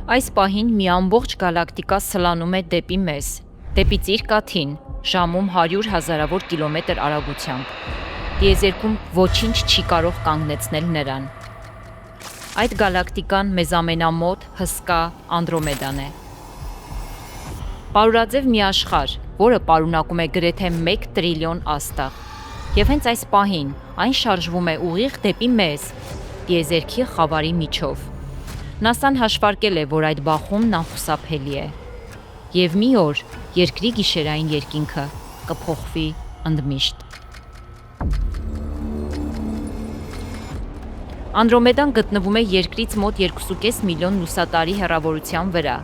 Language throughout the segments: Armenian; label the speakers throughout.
Speaker 1: Այս պահին մի ամբողջ գալակտիկա սլանում է դեպի մեզ, դեպի Ծիրկաթին, ժամում 100 հազարավոր կիլոմետր արագությամբ։ Տիեզերքում ոչինչ չի կարող կանգնեցնել նրան։ Այդ գալակտիկան մեզ ամենամոտ հսկա Անդրոմեդան է։ Պարուրաձև մի աշխարհ, որը պարունակում է գրեթե 1 տրիլիոն աստղ։ Եվ հենց այս պահին այն շարժվում է ուղիղ դեպի մեզ, տիեզերքի խավարի միջով։ ՆԱՍԱ-ն հաշվարկել է, որ այդ բախումն անխուսափելի է։ Եվ մի օր Երկրի գիշերային երկինքը կփոխվի ընդմիշտ։ Անդրոմեդան գտնվում է Երկրից մոտ 2.5 միլիոն լուսատարի հեռավորության վրա։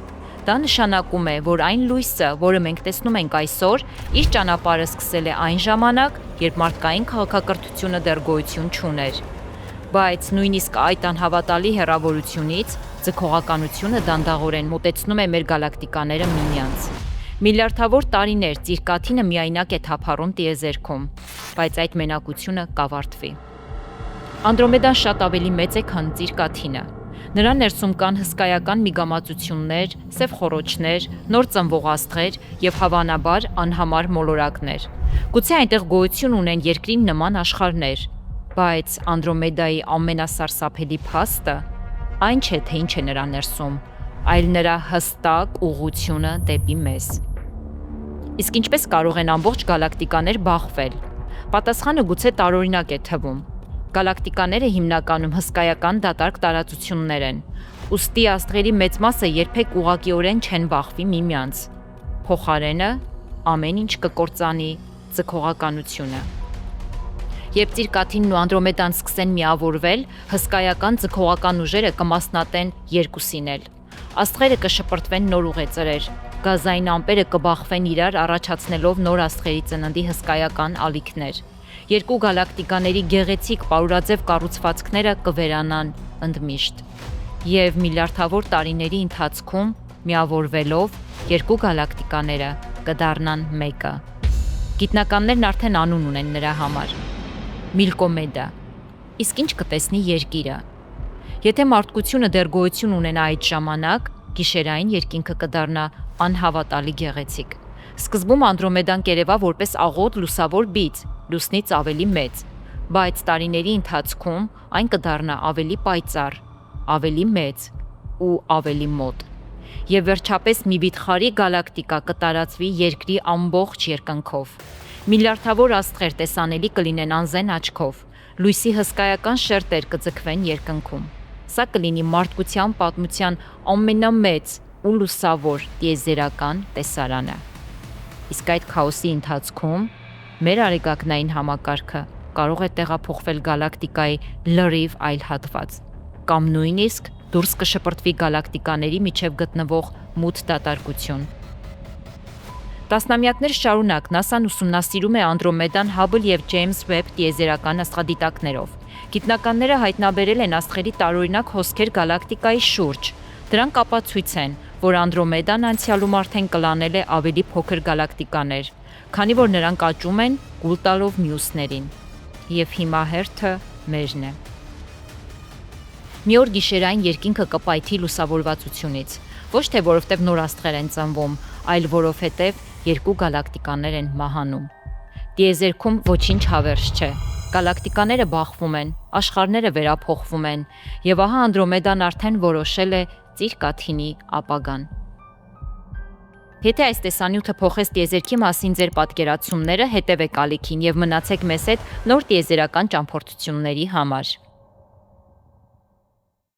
Speaker 1: Դա նշանակում է, որ այն լույսը, որը մենք տեսնում ենք այսօր, իր ճանապարհը սկսել է այն ժամանակ, երբ մարդկային քաղաքակրթությունը դեռ գոյություն չուներ։ Բայց նույնիսկ այդ անհավատալի հեռավորությունից ձգողականությունը դանդաղորեն մոտեցնում է մեր գալակտիկաները միմյանց։ Միլիարդավոր տարիներ Ծիրկաթինը միայնակ է թափառում տիեզերքում, բայց այդ մենակությունը կավարտվի։ Անդրոմեդան շատ ավելի մեծ է, քան Ծիրկաթինը։ Նրա ներսում կան հսկայական միգամածություններ, սև խոռոչներ, նոր ծնվող աստղեր եւ հավանաբար անհամար մոլորակներ։ Գուցե այնտեղ գոյություն ունեն Երկրին նման աշխարհներ, բայց Անդրոմեդայի ամենասարսափելի փաստը այն չէ, թե ինչ է նրա ներսում, այլ նրա հստակ ուղղությունը դեպի մեզ։ Իսկ ինչպես կարող են ամբողջ գալակտիկաներ բախվել։ Պատասխանը գուցե տարօրինակ է թվում։ Գալակտիկաները հիմնականում հսկայական դատարկ տարածություններ են, ուստի աստղերի մեծ մասը երբեք ուղղակիորեն չեն բախվի միմյանց։ Փոխարենը ամեն ինչ կկործանի ձգողականությունը։ Երբ Ծիրկաթինն ու Անդրոմեդան սկսեն միավորվել, հսկայական ձգողական ուժերը կմասնատեն երկուսին էլ։ Աստղերը կշպրտվեն նոր ուղեծրեր, գազային ամպերը կբախվեն իրար, առաջացնելով նոր աստղերի ծննդի հսկայական ալիքներ։ Երկու գալակտիկաների գեղեցիկ պարուրաձև կառուցվածքները կվերանան ընդմիշտ։ Եվ միլիարդավոր տարիների ընթացքում միավորվելով երկու գալակտիկաները կդառնան մեկը։ Գիտնականներն արդեն անուն ունեն նրա համար։ Միլկոմեդա։ Իսկ ինչ կտեսնի Երկիրը։ Եթե մարդկությունը դեռ գոյություն ունենա այդ ժամանակ, գիշերային երկինքը կդառնա անհավատալի գեղեցիկ։ Սկզբում Անդրոմեդան կերևա որպես աղոտ լուսավոր բիծ, լուսնից ավելի մեծ, բայց տարիների ընթացքում այն կդառնա ավելի պայծառ, ավելի մեծ ու ավելի մոտ։ Եվ վերջապես մի վիթխարի գալակտիկա կտարածվի Երկրի ամբողջ երկնքով։ Միլիարդավոր աստղեր տեսանելի կլինեն անզեն աչքով, լույսի հսկայական շերտեր կձգվեն երկնքում։ Սա կլինի մարդկության պատմության ամենամեծ ու լուսավոր տիեզերական տեսարանը։ Իսկ այդ քաոսի ընթացքում մեր արեգակնային համակարգը կարող է տեղափոխվել գալակտիկայի լրիվ այլ հատված, կամ նույնիսկ դուրս կշպրտվի գալակտիկաների միջև գտնվող մութ դատարկություն։ Տասնամյակներ շարունակ ՆԱՍԱ-ն ուսումնասիրում է Անդրոմեդան Հաբլ եւ Ջեյմս Վեբ տիեզերական աստղադիտակներով։ Գիտնականները հայտնաբերել են աստղերի տարօրինակ հոսքեր գալակտիկայի շուրջ։ Դրանք ապացույց են, որ Անդրոմեդան անցյալում արդեն կլանել է ավելի փոքր գալակտիկաներ, քանի որ նրանք աճում են կուլ տալով մյուսներին։ Եվ հիմա հերթը մերն է։ Մի օր գիշերային երկինքը կպայթի լուսավորվածությունից, ոչ թե որովհետև նոր աստղեր են ծնվում, այլ որովհետև երկու գալակտիկաներ են մահանում։ Տիեզերքում ոչինչ հավերժ չէ։ Գալակտիկաները բախվում են, աշխարհները վերափոխվում են, եւ ահա Անդրոմեդան արդեն որոշել է Ծիրկաթինի ապագան։ Եթե այս տեսանյութը փոխեց տիեզերքի մասին ձեր պատկերացումները, հետևեք ալիքին եւ մնացեք մեզ հետ նոր տիեզերական ճամփորդությունների համար։